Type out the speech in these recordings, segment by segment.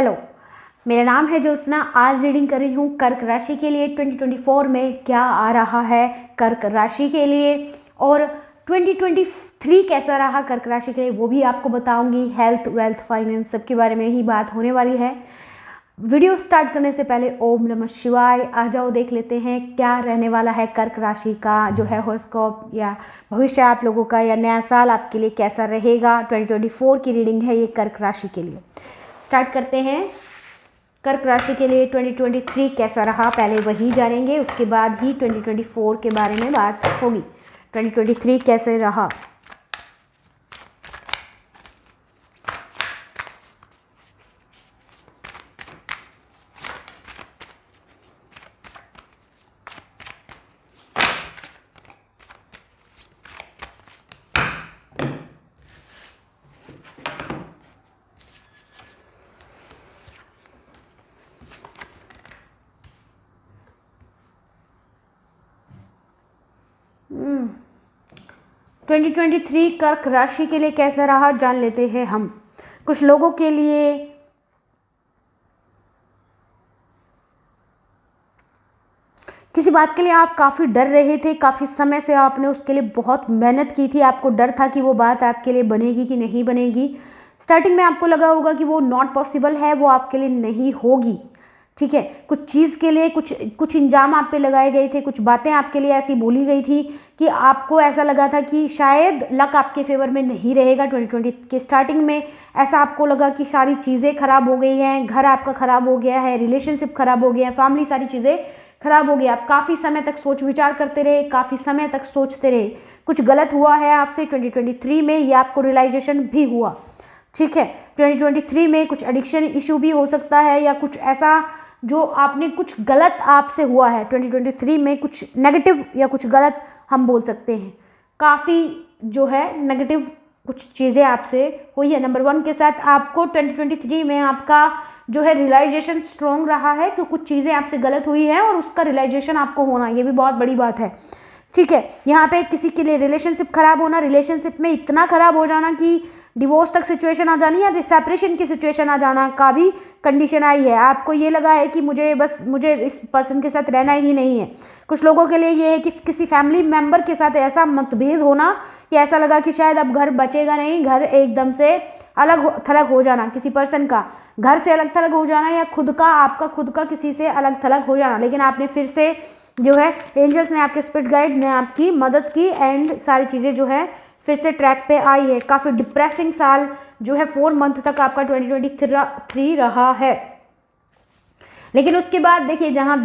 Hello, मेरा नाम है ज्योत्सना। आज रीडिंग कर रही हूँ कर्क राशि के लिए 2024 में क्या आ रहा है कर्क राशि के लिए, और 2023 कैसा रहा कर्क राशि के लिए वो भी आपको बताऊंगी। हेल्थ, वेल्थ, फाइनेंस सबके बारे में ही बात होने वाली है। वीडियो स्टार्ट करने से पहले ओम नमः शिवाय। आ जाओ देख लेते हैं क्या रहने वाला है कर्क राशि का जो है हॉरोस्कोप या भविष्य आप लोगों का, या नया साल आपके लिए कैसा रहेगा। 2024 की रीडिंग है ये कर्क राशि के लिए। स्टार्ट करते हैं। कर्क राशि के लिए 2023 कैसा रहा पहले वही जानेंगे, उसके बाद ही 2024 के बारे में बात होगी। 2023 कैसे रहा। हम्म 2023 कर्क राशि के लिए कैसा रहा जान लेते हैं हम। कुछ लोगों के लिए किसी बात के लिए आप काफ़ी डर रहे थे, काफ़ी समय से आपने उसके लिए बहुत मेहनत की थी। आपको डर था कि वो बात आपके लिए बनेगी कि नहीं बनेगी। स्टार्टिंग में आपको लगा होगा कि वो नॉट पॉसिबल है, वो आपके लिए नहीं होगी। ठीक है, कुछ चीज़ के लिए कुछ इंजाम आप पे लगाए गए थे, कुछ बातें आपके लिए ऐसी बोली गई थी कि आपको ऐसा लगा था कि शायद लक आपके फेवर में नहीं रहेगा। 2020 के स्टार्टिंग में ऐसा आपको लगा कि सारी चीज़ें खराब हो गई हैं, घर आपका खराब हो गया है, रिलेशनशिप खराब हो गया है, फैमिली, सारी चीज़ें खराब हो गई। आप काफ़ी समय तक सोच विचार करते रहे, काफ़ी समय तक सोचते रहे, कुछ गलत हुआ है आपसे 2023 में, ये आपको रियलाइजेशन भी हुआ। ठीक है, 2023 में कुछ एडिक्शन इशू भी हो सकता है, या कुछ ऐसा जो आपने कुछ गलत आपसे हुआ है 2023 में, कुछ नेगेटिव या कुछ गलत हम बोल सकते हैं। काफ़ी जो है नेगेटिव कुछ चीज़ें आपसे हुई है। नंबर 1 के साथ आपको 2023 में आपका जो है रियलाइजेशन स्ट्रॉन्ग रहा है कि कुछ चीज़ें आपसे गलत हुई है और उसका रियलाइजेशन आपको होना, ये भी बहुत बड़ी बात है। ठीक है, यहाँ पे किसी के लिए रिलेशनशिप खराब होना, रिलेशनशिप में इतना खराब हो जाना कि डिवोर्स तक सिचुएशन आ जानी या सेपरेशन की सिचुएशन आ जाना का भी कंडीशन आई है। आपको ये लगा है कि मुझे इस पर्सन के साथ रहना ही नहीं है। कुछ लोगों के लिए ये है कि किसी फैमिली मेंबर के साथ ऐसा मतभेद होना कि ऐसा लगा कि शायद अब घर बचेगा नहीं, घर एकदम से अलग थलग हो जाना, किसी पर्सन का घर से अलग थलग हो जाना, या आपका खुद का किसी से अलग थलग हो जाना। लेकिन आपने फिर से जो है एंजल्स ने, आपके स्पिरिट गाइड ने आपकी मदद की एंड सारी चीज़ें जो है फिर से ट्रैक पे आई है। काफ़ी डिप्रेसिंग साल जो है 4 मंथ तक आपका 2023 रहा है। लेकिन उसके बाद देखिए, जहाँ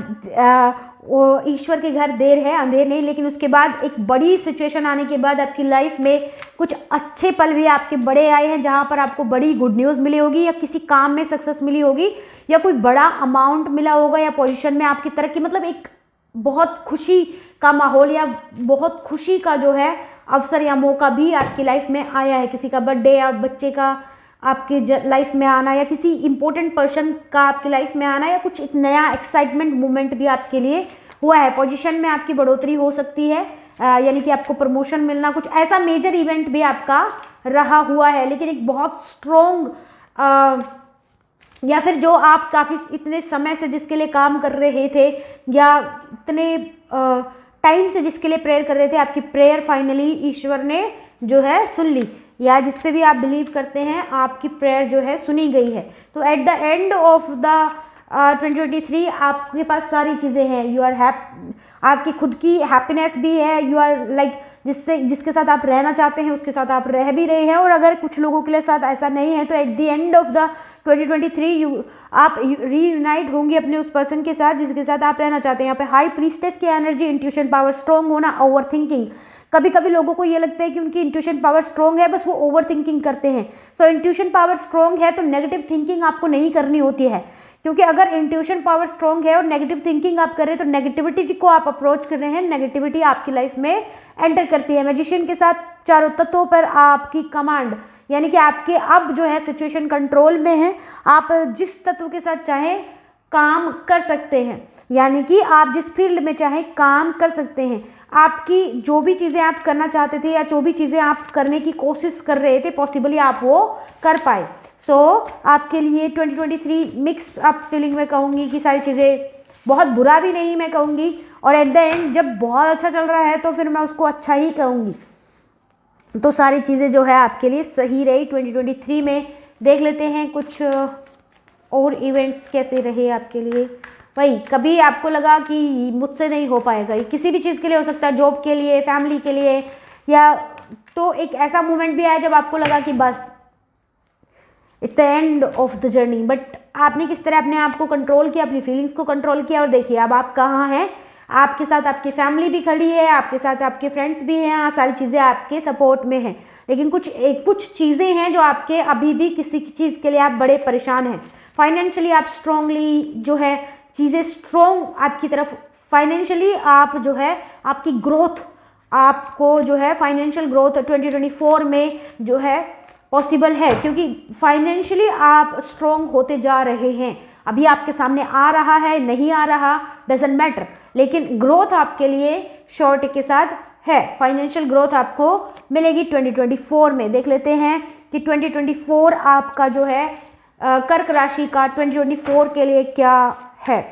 वो ईश्वर के घर देर है अंधेर नहीं, लेकिन उसके बाद एक बड़ी सिचुएशन आने के बाद आपकी लाइफ में कुछ अच्छे पल भी आपके बड़े आए हैं, जहाँ पर आपको बड़ी गुड न्यूज़ मिली होगी, या किसी काम में सक्सेस मिली होगी, या कोई बड़ा अमाउंट मिला होगा, या पोजीशन में आपकी तरक्की, मतलब एक बहुत खुशी का माहौल या बहुत खुशी का जो है अवसर या मौका भी आपकी लाइफ में आया है। किसी का बर्थडे या बच्चे का आपकी लाइफ में आना, या किसी इंपॉर्टेंट पर्सन का आपकी लाइफ में आना, या कुछ एक नया एक्साइटमेंट मोमेंट भी आपके लिए हुआ है। पोजीशन में आपकी बढ़ोतरी हो सकती है, यानी कि आपको प्रमोशन मिलना, कुछ ऐसा मेजर इवेंट भी आपका रहा हुआ है। लेकिन एक बहुत स्ट्रॉन्ग या फिर जो आप काफ़ी इतने समय से जिसके लिए काम कर रहे थे, या इतने टाइम से जिसके लिए प्रेयर कर रहे थे, आपकी प्रेयर फाइनली ईश्वर ने जो है सुन ली, या जिस पे भी आप बिलीव करते हैं आपकी प्रेयर जो है सुनी गई है। तो at the end of the 2023 आपके पास सारी चीज़ें हैं। यू आर आपकी खुद की हैप्पीनेस भी है। यू आर लाइक जिसके साथ आप रहना चाहते हैं उसके साथ आप रह भी रहे हैं। और अगर कुछ लोगों के लिए साथ ऐसा नहीं है तो at the end of the 2023 आप रीयूनाइट होंगे अपने उस पर्सन के साथ जिसके साथ आप रहना चाहते हैं। यहाँ पे हाई प्रीस्टेस की एनर्जी, इंट्यूशन पावर स्ट्रॉन्ग होना, ओवर थिंकिंग। कभी कभी लोगों को ये लगता है कि उनकी इंट्यूशन पावर स्ट्रॉन्ग है, बस वो ओवर थिंकिंग करते हैं। सो इंट्यूशन पावर स्ट्रॉन्ग है तो नेगेटिव थिंकिंग आपको नहीं करनी होती है, क्योंकि अगर इंट्यूशन पावर स्ट्रॉन्ग है और नेगेटिव थिंकिंग आप कर रहे हैं तो नेगेटिविटी को आप अप्रोच कर रहे हैं, नेगेटिविटी आपकी लाइफ में एंटर करती है। मैजिशियन के साथ चारों तत्वों पर आपकी कमांड, यानी कि आपके अब जो है सिचुएशन कंट्रोल में है। आप जिस तत्व के साथ चाहें काम कर सकते हैं, यानी कि आप जिस फील्ड में चाहें काम कर सकते हैं। आपकी जो भी चीज़ें आप करना चाहते थे या जो भी चीज़ें आप करने की कोशिश कर रहे थे पॉसिबली आप वो कर पाए। सो आपके लिए 2023 मिक्स अप फीलिंग में कहूँगी कि सारी चीज़ें, बहुत बुरा भी नहीं मैं कहूँगी, और एट द एंड जब बहुत अच्छा चल रहा है तो फिर मैं उसको अच्छा ही कहूँगी। तो सारी चीज़ें जो है आपके लिए सही रही 2023 में। देख लेते हैं कुछ और इवेंट्स कैसे रहे आपके लिए। भाई कभी आपको लगा कि मुझसे नहीं हो पाएगा, ये किसी भी चीज़ के लिए हो सकता है, जॉब के लिए, फैमिली के लिए, या तो एक ऐसा मोमेंट भी आया जब आपको लगा कि बस it's the end of the journey, but आपने किस तरह अपने आप को कंट्रोल किया, अपनी फीलिंग्स को कंट्रोल किया, और देखिए अब आप कहाँ हैं। आपके साथ आपकी फैमिली भी खड़ी है, आपके साथ आपके फ्रेंड्स भी हैं, सारी चीज़ें आपके सपोर्ट में हैं। लेकिन कुछ चीज़ें हैं जो आपके अभी भी किसी चीज़ के लिए आप बड़े परेशान हैं। फाइनेंशियली आप स्ट्रांगली जो है चीज़ें स्ट्रॉन्ग आपकी तरफ, फाइनेंशियली आप जो है आपकी ग्रोथ, आपको जो है फाइनेंशियल ग्रोथ 2024 में जो है पॉसिबल है, क्योंकि फाइनेंशियली आप स्ट्रॉन्ग होते जा रहे हैं। अभी आपके सामने आ रहा है नहीं आ रहा डजेंट मैटर, लेकिन ग्रोथ आपके लिए श्योरिटी के साथ है। फाइनेंशियल ग्रोथ आपको मिलेगी 2024 में। देख लेते हैं कि 2024 आपका जो है कर्क राशि का 2024 के लिए क्या है।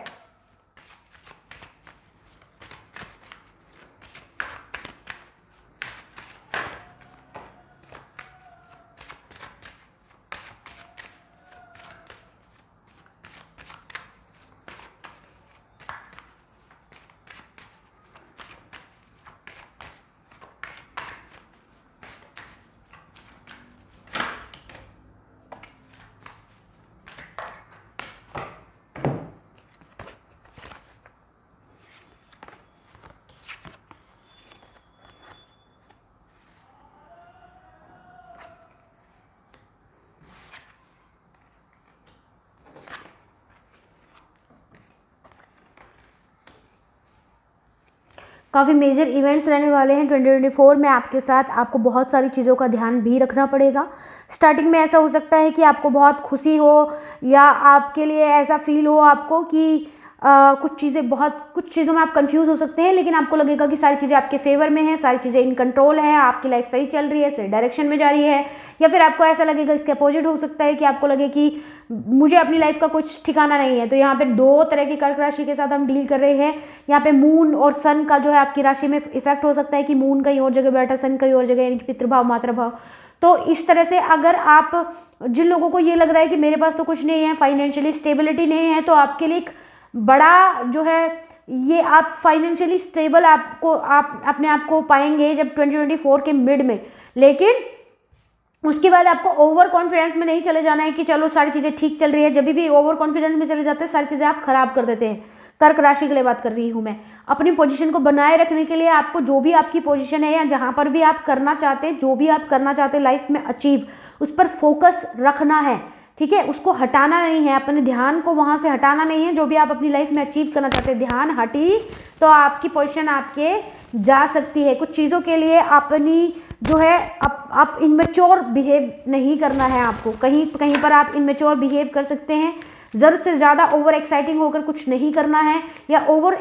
काफ़ी मेजर इवेंट्स रहने वाले हैं 2024 में आपके साथ। आपको बहुत सारी चीज़ों का ध्यान भी रखना पड़ेगा। स्टार्टिंग में ऐसा हो सकता है कि आपको बहुत खुशी हो, या आपके लिए ऐसा फील हो आपको कि कुछ चीज़ों में आप कंफ्यूज हो सकते हैं, लेकिन आपको लगेगा कि सारी चीज़ें आपके फेवर में हैं, सारी चीज़ें इन कंट्रोल है, आपकी लाइफ सही चल रही है, सही डायरेक्शन में जा रही है। या फिर आपको ऐसा लगेगा, इसके अपोजिट हो सकता है कि आपको लगे कि मुझे अपनी लाइफ का कुछ ठिकाना नहीं है। तो यहाँ पे दो तरह की कर्क राशि के साथ हम डील कर रहे हैं। यहाँ पे मून और सन का जो है आपकी राशि में इफेक्ट हो सकता है कि मून कहीं और जगह बैठा, सन कहीं और जगह, यानी कि पितृभाव मातृभाव। तो इस तरह से अगर आप, जिन लोगों को ये लग रहा है कि मेरे पास तो कुछ नहीं है, फाइनेंशियली स्टेबिलिटी नहीं है, तो आपके लिए एक बड़ा जो है ये आप फाइनेंशियली स्टेबल आप अपने आप को पाएंगे जब 2024 के मिड में। लेकिन उसके बाद आपको ओवर कॉन्फिडेंस में नहीं चले जाना है कि चलो सारी चीज़ें ठीक चल रही है। जब भी ओवर कॉन्फिडेंस में चले जाते हैं सारी चीज़ें आप खराब कर देते हैं। कर्क राशि के लिए बात कर रही हूँ मैं। अपनी पोजीशन को बनाए रखने के लिए आपको जो भी आपकी पोजीशन है, या जहाँ पर भी आप करना चाहते हैं, जो भी आप करना चाहते हैं लाइफ में अचीव, उस पर फोकस रखना है। ठीक है, उसको हटाना नहीं है, अपने ध्यान को वहाँ से हटाना नहीं है। जो भी आप अपनी लाइफ में अचीव करना चाहते हैं, ध्यान हटी तो आपकी पोजीशन आपके जा सकती है। कुछ चीज़ों के लिए अपनी जो है आप इनमेच्योर बिहेव नहीं करना है आपको। कहीं कहीं पर आप इनमेच्योर बिहेव कर सकते हैं। ज़रूरत से ज़्यादा ओवर एक्साइटिंग होकर कुछ नहीं करना है, या ओवर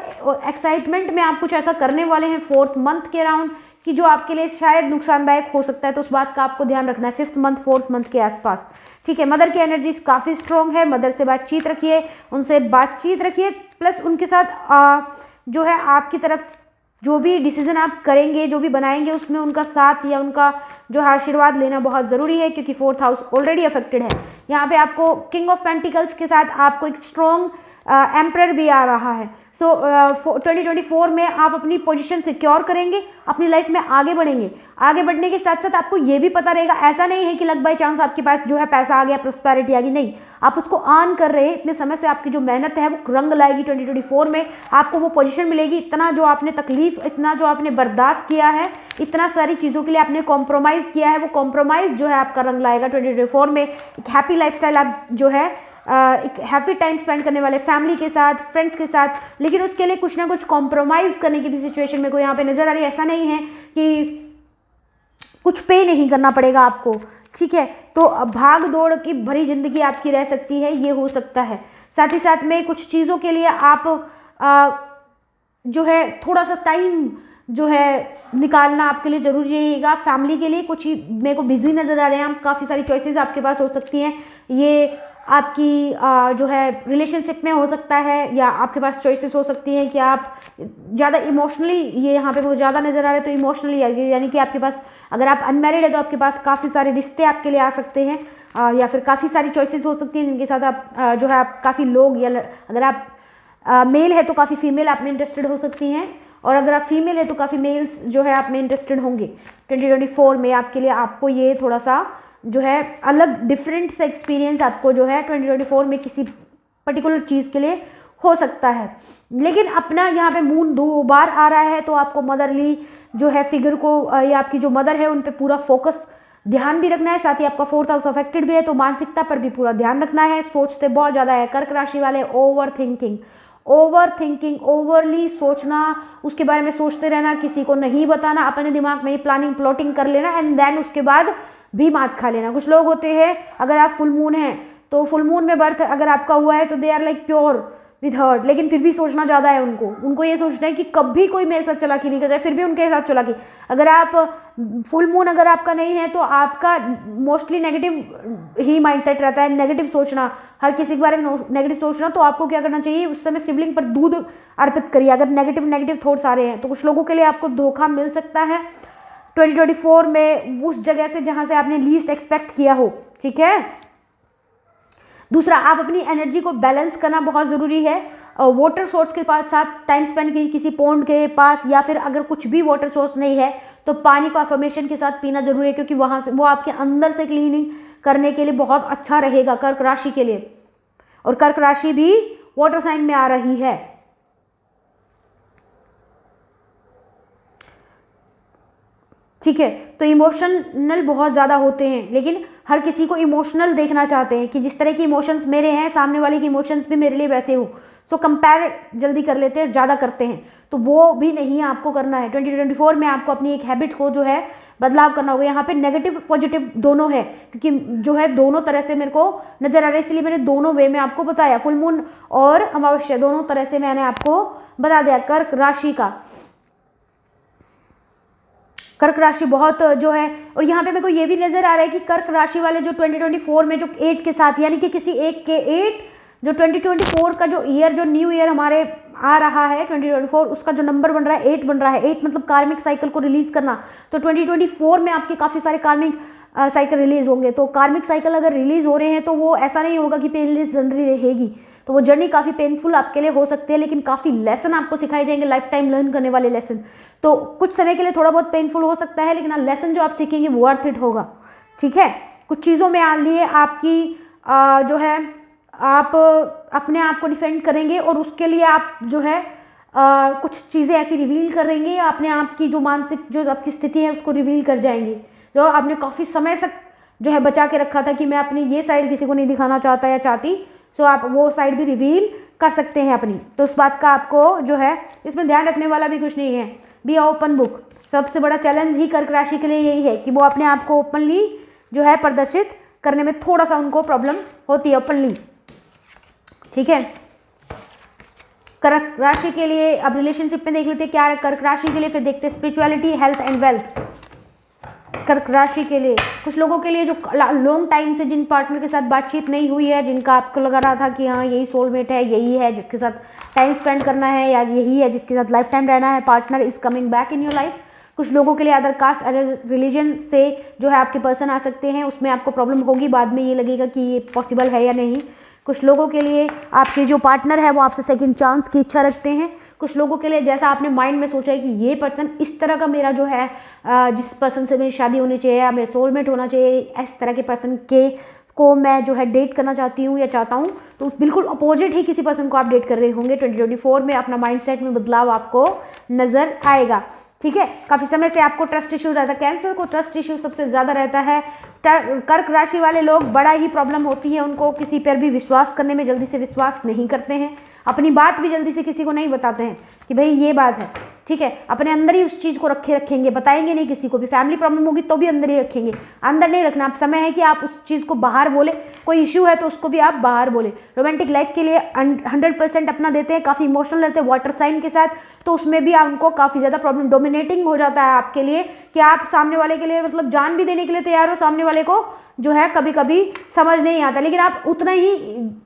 एक्साइटमेंट में आप कुछ ऐसा करने वाले हैं 4th मंथ के अराउंड कि जो आपके लिए शायद नुकसानदायक हो सकता है। तो उस बात का आपको ध्यान रखना है 5th मंथ 4th मंथ के आसपास। ठीक है, मदर की एनर्जी काफ़ी स्ट्रॉन्ग है। मदर से बातचीत रखिए, उनसे बातचीत रखिए, प्लस उनके साथ जो है आपकी तरफ जो भी डिसीजन आप करेंगे, जो भी बनाएंगे, उसमें उनका साथ या उनका जो आशीर्वाद लेना बहुत ज़रूरी है, क्योंकि 4th हाउस ऑलरेडी अफेक्टेड है। यहाँ पे आपको किंग ऑफ पेंटिकल्स के साथ आपको एक स्ट्रॉन्ग एम्परर भी आ रहा है। सो 2024 में आप अपनी पोजीशन सिक्योर करेंगे, अपनी लाइफ में आगे बढ़ेंगे। आगे बढ़ने के साथ साथ आपको ये भी पता रहेगा, ऐसा नहीं है कि लक बाई चांस आपके पास जो है पैसा आ गया, प्रोस्पेरिटी आ गई, नहीं, आप उसको अर्न कर रहे हैं। इतने समय से आपकी जो मेहनत है वो रंग लाएगी। 2024 में आपको वो पोजीशन मिलेगी। इतना जो आपने तकलीफ, इतना जो आपने बर्दाश्त किया है, इतना सारी चीज़ों के लिए आपने कॉम्प्रोमाइज़ किया है, वो कॉम्प्रोमाइज़ जो है आपका रंग लाएगा 2024 में। एक हैप्पी लाइफस्टाइल आप जो है एक हैप्पी टाइम स्पेंड करने वाले, फैमिली के साथ, फ्रेंड्स के साथ, लेकिन उसके लिए कुछ ना कुछ कॉम्प्रोमाइज़ करने की भी सिचुएशन में कोई यहाँ पे नज़र आ रही है। ऐसा नहीं है कि कुछ पे नहीं करना पड़ेगा आपको। ठीक है, तो भाग दौड़ की भरी जिंदगी आपकी रह सकती है, ये हो सकता है। साथ ही साथ में कुछ चीज़ों के लिए आप जो है थोड़ा सा टाइम जो है निकालना आपके लिए ज़रूरी रहेगा। फैमिली के लिए कुछ ही मेरे को बिजी नज़र आ रहे हैं, काफ़ी सारी चॉइसेस आपके पास हो सकती हैं। ये आपकी जो है रिलेशनशिप में हो सकता है, या आपके पास चॉइसेस हो सकती हैं कि आप ज़्यादा इमोशनली, ये यहाँ पे मुझे ज़्यादा नज़र आ रहा है तो इमोशनली, यानी कि आपके पास, अगर आप अनमैरिड है तो आपके पास काफ़ी सारे रिश्ते आपके लिए आ सकते हैं, या फिर काफ़ी सारी चॉइसेस हो सकती हैं जिनके साथ आप जो है आप काफ़ी लोग, या अगर आप मेल है तो काफ़ी फीमेल आप में इंटरेस्टेड हो सकती हैं, और अगर आप फीमेल है तो काफ़ी मेल्स जो है आप में इंटरेस्टेड होंगे। 2024 में आपके लिए, आपको ये थोड़ा सा जो है अलग डिफरेंट सा एक्सपीरियंस आपको जो है 2024 में किसी पर्टिकुलर चीज़ के लिए हो सकता है। लेकिन अपना यहाँ पे मून 2 बार आ रहा है तो आपको मदरली जो है फिगर को, या आपकी जो मदर है उन पे पूरा फोकस ध्यान भी रखना है। साथ ही आपका 4th हाउस अफेक्टेड भी है तो मानसिकता पर भी पूरा ध्यान रखना है। सोचते बहुत ज़्यादा है कर्क राशि वाले, ओवर थिंकिंग, ओवरली सोचना, उसके बारे में सोचते रहना, किसी को नहीं बताना, अपने दिमाग में ही प्लानिंग प्लॉटिंग कर लेना, एंड देन उसके बाद भी मात खा लेना। कुछ लोग होते हैं, अगर आप फुल मून हैं तो फुल मून में बर्थ अगर आपका हुआ है तो they are like pure with hurt, लेकिन फिर भी सोचना ज़्यादा है उनको ये सोचना है कि कभी कोई मेरे साथ चालाकी नहीं कर जाए, फिर भी उनके साथ चालाकी। अगर आप फुल मून अगर आपका नहीं है तो आपका मोस्टली नेगेटिव ही माइंडसेट रहता है, नेगेटिव सोचना, हर किसी के बारे में नेगेटिव सोचना। तो आपको क्या करना चाहिए, उस समय शिवलिंग पर दूध अर्पित करिए अगर नेगेटिव थॉट्स आ रहे हैं। तो कुछ लोगों के लिए आपको धोखा मिल सकता है 2024 में उस जगह से जहां से आपने लीस्ट एक्सपेक्ट किया हो, ठीक है। दूसरा, आप अपनी एनर्जी को बैलेंस करना बहुत ज़रूरी है। वाटर सोर्स के पास साथ टाइम स्पेंड कीजिए, किसी पॉन्ड के पास, या फिर अगर कुछ भी वाटर सोर्स नहीं है तो पानी को अफर्मेशन के साथ पीना जरूरी है, क्योंकि वहाँ से वो आपके अंदर से क्लीनिंग करने के लिए बहुत अच्छा रहेगा कर्क राशि के लिए। और कर्क राशि भी वाटर साइन में आ रही है, ठीक है। तो इमोशनल बहुत ज़्यादा होते हैं, लेकिन हर किसी को इमोशनल देखना चाहते हैं कि जिस तरह के इमोशंस मेरे हैं सामने वाले के इमोशंस भी मेरे लिए वैसे हो। सो कंपेयर जल्दी कर लेते हैं, ज़्यादा करते हैं, तो वो भी नहीं आपको करना है। 2024 में आपको अपनी एक हैबिट को जो है बदलाव करना होगा। यहाँ पे नेगेटिव पॉजिटिव दोनों है, क्योंकि जो है दोनों तरह से मेरे को नजर आ रहा है, इसलिए मैंने दोनों वे में आपको बताया। फुल मून और अमावस्या दोनों तरह से मैंने आपको बता दिया। कर्क राशि का, कर्क राशि बहुत जो है, और यहाँ पे मेरे को ये भी नजर आ रहा है कि कर्क राशि वाले जो 2024 में जो 8 के साथ, यानी कि किसी एक के 8 जो 2024 का जो ईयर, जो न्यू ईयर हमारे आ रहा है 2024, उसका जो नंबर बन रहा है 8 बन रहा है। 8 मतलब कार्मिक साइकिल को रिलीज करना। तो 2024 में आपके काफ़ी सारे कार्मिक साइकिल रिलीज होंगे। तो कार्मिक साइकिल अगर रिलीज हो रहे हैं तो वो ऐसा नहीं होगा कि पेनलेस जर्नी रहेगी, तो वो जर्नी काफ़ी पेनफुल आपके लिए हो सकती है, लेकिन काफ़ी लेसन आपको सिखाए जाएंगे, लाइफ टाइम लर्न करने वाले लेसन। तो कुछ समय के लिए थोड़ा बहुत पेनफुल हो सकता है, लेकिन लेसन जो आप सीखेंगे वो वर्थ इट होगा, ठीक है। कुछ चीज़ों में आ लिए आपकी जो है आप अपने आप को डिफेंड करेंगे, और उसके लिए आप जो है कुछ चीज़ें ऐसी रिवील करेंगे, अपने आप की जो मानसिक जो आपकी स्थिति है उसको रिवील कर जाएंगे, जो आपने काफ़ी समय तक जो है बचा के रखा था कि मैं अपनी ये साइड किसी को नहीं दिखाना चाहता या चाहती। सो आप वो साइड भी रिवील कर सकते हैं अपनी। तो उस बात का आपको जो है इसमें ध्यान रखने वाला भी कुछ नहीं है। Be open book. सबसे बड़ा चैलेंज ही कर्क राशि के लिए यही है कि वो अपने आप को ओपनली जो है प्रदर्शित करने में थोड़ा सा उनको प्रॉब्लम होती है ओपनली, ठीक है। कर्क राशि के लिए अब रिलेशनशिप में देख लेते हैं क्या है कर्क राशि के लिए, फिर देखते हैं स्पिरिचुअलिटी, हेल्थ एंड वेल्थ। कर्क राशि के लिए, कुछ लोगों के लिए जो लॉन्ग टाइम से जिन पार्टनर के साथ बातचीत नहीं हुई है, जिनका आपको लगा रहा था कि हाँ यही सोलमेट है, यही है जिसके साथ टाइम स्पेंड करना है, या यही है जिसके साथ लाइफ टाइम रहना है, partner is coming back in your life. कुछ लोगों के लिए अदर कास्ट अदर रिलीजन से जो है आपके पर्सन आ सकते हैं, उसमें आपको प्रॉब्लम होगी, बाद में ये लगेगा कि ये पॉसिबल है या नहीं। कुछ लोगों के लिए आपके जो पार्टनर है वो आपसे सेकंड चांस की इच्छा रखते हैं। कुछ लोगों के लिए जैसा आपने माइंड में सोचा है कि ये पर्सन इस तरह का मेरा जो है जिस पर्सन से मेरी शादी होनी चाहिए या मेरे सोलमेट होना चाहिए, इस तरह के पर्सन के को मैं जो है डेट करना चाहती हूँ या चाहता हूँ, तो बिल्कुल अपोजिट ही किसी पर्सन को आप डेट कर रहे होंगे। 2024 में अपना माइंडसेट में बदलाव आपको नजर आएगा, ठीक है। काफ़ी समय से आपको ट्रस्ट इश्यू रहता है, कैंसर को ट्रस्ट इश्यू सबसे ज़्यादा रहता है। कर्क राशि वाले लोग बड़ा ही प्रॉब्लम होती है उनको, किसी पर भी विश्वास करने में जल्दी से विश्वास नहीं करते हैं, अपनी बात भी जल्दी से किसी को नहीं बताते हैं कि भाई ये बात है। ठीक है, अपने अंदर ही उस चीज़ को रखेंगे, बताएंगे नहीं किसी को भी। फैमिली प्रॉब्लम होगी तो भी अंदर ही रखेंगे, अंदर नहीं रखना। अब समय है कि आप उस चीज़ को बाहर बोले, कोई इश्यू है तो उसको भी आप बाहर बोले। रोमांटिक लाइफ के लिए 100% अपना देते हैं, काफ़ी इमोशनल रहते हैं वाटर साइन के साथ, तो उसमें भी आपको काफ़ी ज़्यादा प्रॉब्लम, डोमिनेटिंग हो जाता है आपके लिए कि आप सामने वाले के लिए मतलब जान भी देने के लिए तैयार हो, सामने वाले को जो है कभी कभी समझ नहीं आता, लेकिन आप उतना ही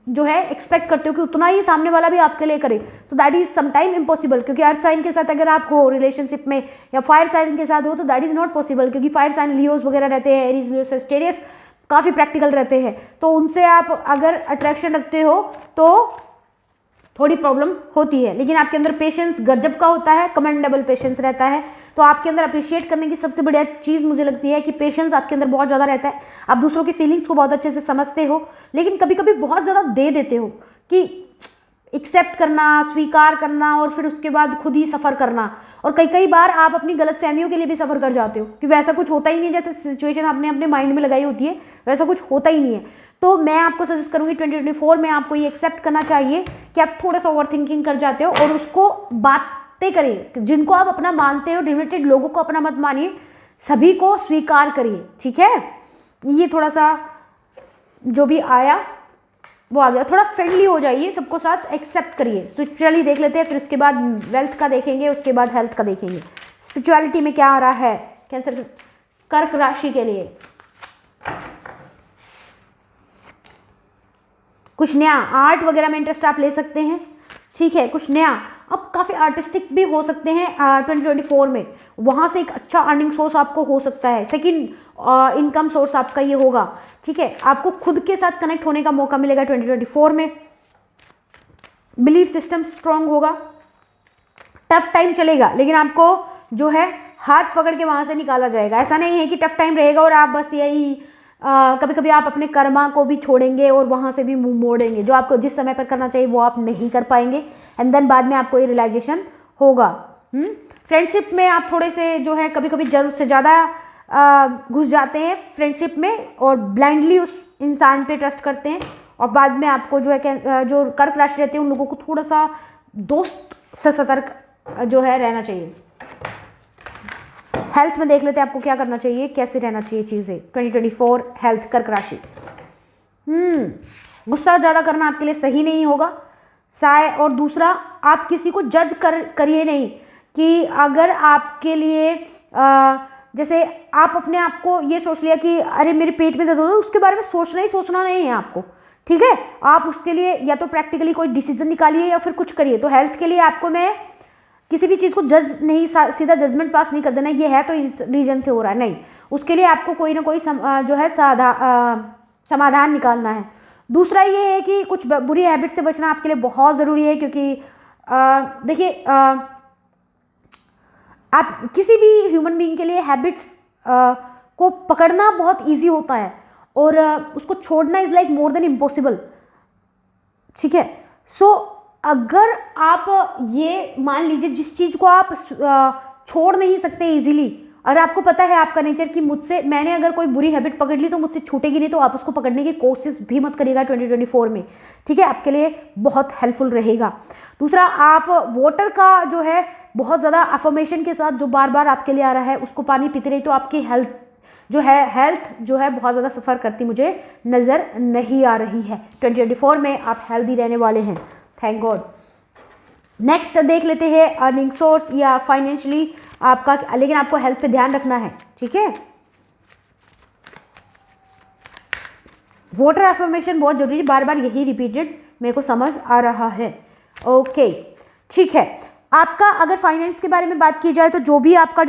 जो है एक्सपेक्ट करते हो कि उतना ही सामने वाला भी आपके लिए करे। So that is sometime impossible, क्योंकि अर्थ साइन के साथ अगर आप हो रिलेशनशिप में या फायर साइन के साथ हो तो दैट इज नॉट पॉसिबल, क्योंकि फायर साइन लियोस वगैरह रहते हैं, एरीज, लियो, सजिटेरियस काफ़ी प्रैक्टिकल रहते हैं, तो उनसे आप अगर अट्रैक्शन रखते हो तो थोड़ी प्रॉब्लम होती है। लेकिन आपके अंदर पेशेंस गजब का होता है, कमेंडेबल पेशेंस रहता है, तो आपके अंदर अप्रिशिएट करने की सबसे बढ़िया चीज़ मुझे लगती है कि पेशेंस आपके अंदर बहुत ज़्यादा रहता है। आप दूसरों की फीलिंग्स को बहुत अच्छे से समझते हो, लेकिन कभी कभी बहुत ज़्यादा दे देते हो कि एक्सेप्ट करना, स्वीकार करना और फिर उसके बाद खुद ही सफ़र करना। और कई बार आप अपनी गलत फहमियों के लिए भी सफ़र कर जाते हो कि वैसा कुछ होता ही नहीं, जैसे सिचुएशन आपने अपने माइंड में लगाई होती है वैसा कुछ होता ही नहीं है। तो मैं आपको सजेस्ट करूँगी 2024 में आपको ये एक्सेप्ट करना चाहिए कि आप थोड़ा सा ओवर थिंकिंग कर जाते हो, और उसको बातें करिए। जिनको आप अपना मानते हो, लिमिटेड लोगों को अपना मत मानिए, सभी को स्वीकार करिए, ठीक है। ये थोड़ा सा जो भी आया वो आ गया, थोड़ा फ्रेंडली हो जाइए, सबको साथ एक्सेप्ट करिए। स्पिरिचुअली देख लेते हैं, फिर उसके बाद वेल्थ का देखेंगे, उसके बाद हेल्थ का देखेंगे। स्पिरिचुअलिटी में क्या आ रहा है कैंसर कर्क राशि के लिए? कुछ नया आर्ट वगैरह में इंटरेस्ट आप ले सकते हैं, ठीक है, कुछ नया। अब काफ़ी आर्टिस्टिक भी हो सकते हैं 2024 में, वहाँ से एक अच्छा अर्निंग सोर्स आपको हो सकता है, सेकंड इनकम सोर्स आपका ये होगा, ठीक है। आपको खुद के साथ कनेक्ट होने का मौका मिलेगा 2024 में। बिलीफ सिस्टम स्ट्रांग होगा, टफ टाइम चलेगा लेकिन आपको जो है हाथ पकड़ के वहाँ से निकाला जाएगा। ऐसा नहीं है कि टफ टाइम रहेगा और आप बस यही कभी कभी आप अपने कर्मा को भी छोड़ेंगे और वहाँ से भी मुंह मोड़ेंगे, जो आपको जिस समय पर करना चाहिए वो आप नहीं कर पाएंगे, एंड देन बाद में आपको ये रियलाइजेशन होगा। फ्रेंडशिप में आप थोड़े से जो है कभी कभी जरूरत से ज़्यादा घुस जाते हैं फ्रेंडशिप में और ब्लाइंडली उस इंसान पे ट्रस्ट करते हैं, और बाद में आपको जो है जो कर्क राशि रहते हैं उन लोगों को थोड़ा सा दोस्त से सतर्क जो है रहना चाहिए। हेल्थ में देख लेते हैं आपको क्या करना चाहिए, कैसे रहना चाहिए चीज़ें 2024 हेल्थ कर्क राशि। गुस्सा ज़्यादा करना आपके लिए सही नहीं होगा और दूसरा आप किसी को जज करिए नहीं कि अगर आपके लिए जैसे आप अपने आप को ये सोच लिया कि अरे मेरे पेट में दर्द हो रहा है, उसके बारे में सोचना नहीं है आपको, ठीक है। आप उसके लिए या तो प्रैक्टिकली कोई डिसीजन निकालिए या फिर कुछ करिए। तो हेल्थ के लिए आपको मैं किसी भी चीज़ को जज नहीं, सीधा जजमेंट पास नहीं कर देना ये है तो इस रीजन से हो रहा है, नहीं, उसके लिए आपको कोई ना कोई जो है समाधान निकालना है। दूसरा ये है कि कुछ बुरी हैबिट से बचना आपके लिए बहुत ज़रूरी है, क्योंकि देखिए आप किसी भी ह्यूमन बीइंग के लिए हैबिट्स को पकड़ना बहुत ईजी होता है और उसको छोड़ना is like more than impossible, ठीक है। सो अगर आप ये मान लीजिए जिस चीज़ को आप छोड़ नहीं सकते इजीली, और आपको पता है आपका नेचर कि मुझसे मैंने अगर कोई बुरी हैबिट पकड़ ली तो मुझसे छूटेगी नहीं, तो आप उसको पकड़ने की कोशिश भी मत करिएगा 2024 में, ठीक है, आपके लिए बहुत हेल्पफुल रहेगा। दूसरा, आप वाटर का जो है बहुत ज़्यादा अफर्मेशन के साथ जो बार बार आपके लिए आ रहा है उसको पानी पीते रहिए, तो आपकी हेल्थ जो है बहुत ज़्यादा सफ़र करती मुझे नज़र नहीं आ रही है। 2024 में आप हेल्दी रहने वाले हैं, थैंक गॉड। नेक्स्ट देख लेते हैं अर्निंग सोर्स या फाइनेंशियली आपका, लेकिन आपको हेल्थ पे ध्यान रखना है, ठीक है। वाटर अफर्मेशन बहुत जरूरी, बार बार यही रिपीटेड मेरे को समझ आ रहा है, ओके, ठीक है। आपका अगर फाइनेंस के बारे में बात की जाए तो जो भी आपका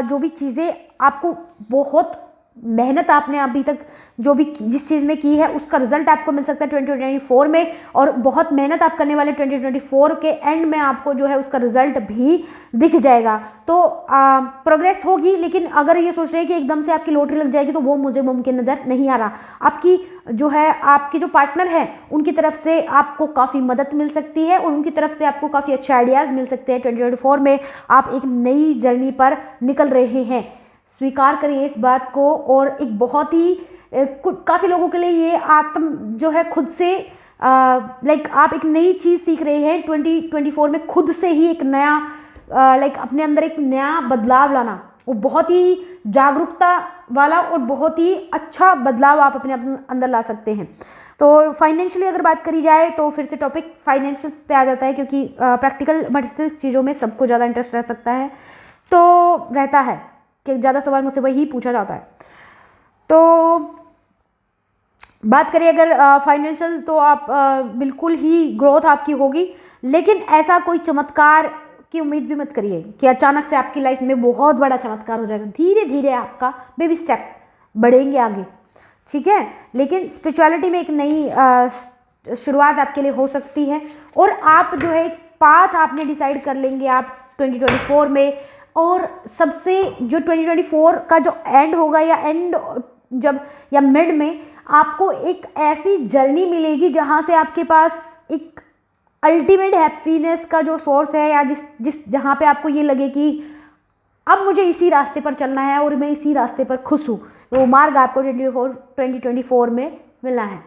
जो भी चीज़ें आपको बहुत मेहनत आपने अभी तक जो भी जिस चीज़ में की है उसका रिजल्ट आपको मिल सकता है 2024 में, और बहुत मेहनत आप करने वाले 2024 के एंड में आपको जो है उसका रिजल्ट भी दिख जाएगा। तो प्रोग्रेस होगी, लेकिन अगर ये सोच रहे हैं कि एकदम से आपकी लॉटरी लग जाएगी तो वो मुझे मुमकिन नज़र नहीं आ रहा। आपकी जो पार्टनर है उनकी तरफ से आपको काफ़ी मदद मिल सकती है और उनकी तरफ से आपको काफ़ी अच्छे आइडियाज़ मिल सकते हैं। 2024 में आप एक नई जर्नी पर निकल रहे हैं, स्वीकार करिए इस बात को। और एक बहुत ही काफ़ी लोगों के लिए ये जो है खुद से लाइक आप एक नई चीज़ सीख रहे हैं 2024 में, खुद से ही एक नया लाइक अपने अंदर एक नया बदलाव लाना, वो बहुत ही जागरूकता वाला और बहुत ही अच्छा बदलाव आप अपने अंदर ला सकते हैं। तो फाइनेंशियली अगर बात करी जाए तो फिर से टॉपिक फाइनेंशियल पे आ जाता है, क्योंकि प्रैक्टिकल मटेरियल चीज़ों में सबको ज़्यादा इंटरेस्ट रह सकता है, तो रहता है कि ज़्यादा सवाल मुझसे वही पूछा जाता है। तो बात करिए अगर फाइनेंशियल, तो आप बिल्कुल ही ग्रोथ आपकी होगी, लेकिन ऐसा कोई चमत्कार की उम्मीद भी मत करिए कि अचानक से आपकी लाइफ में बहुत बड़ा चमत्कार हो जाएगा। धीरे धीरे आपका बेबी स्टेप बढ़ेंगे आगे, ठीक है। लेकिन स्पिरिचुअलिटी में एक नई शुरुआत आपके लिए हो सकती है, और आप जो है एक पाथ आपने डिसाइड कर लेंगे आप 2024 में। और सबसे जो 2024 का जो एंड होगा या एंड जब या मिड में आपको एक ऐसी जर्नी मिलेगी जहाँ से आपके पास एक अल्टीमेट हैप्पीनेस का जो सोर्स है, या जिस जहाँ पे आपको ये लगे कि अब मुझे इसी रास्ते पर चलना है और मैं इसी रास्ते पर खुश हूँ, तो वो मार्ग आपको 2024 में मिलना है।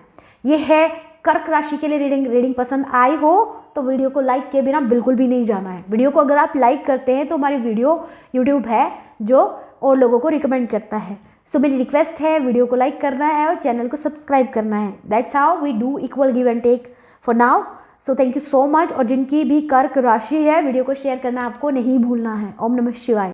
ये है कर्क राशि के लिए रीडिंग पसंद आई हो तो वीडियो को लाइक किए बिना बिल्कुल भी नहीं जाना है। वीडियो को अगर आप लाइक करते हैं तो हमारी वीडियो यूट्यूब है जो और लोगों को रिकमेंड करता है। सो मेरी रिक्वेस्ट है वीडियो को लाइक करना है और चैनल को सब्सक्राइब करना है। That's how we do equal give and take for now. So thank you so much. और जिनकी भी कर्क राशि है वीडियो को शेयर करना आपको नहीं भूलना है। ओम नमः शिवाय।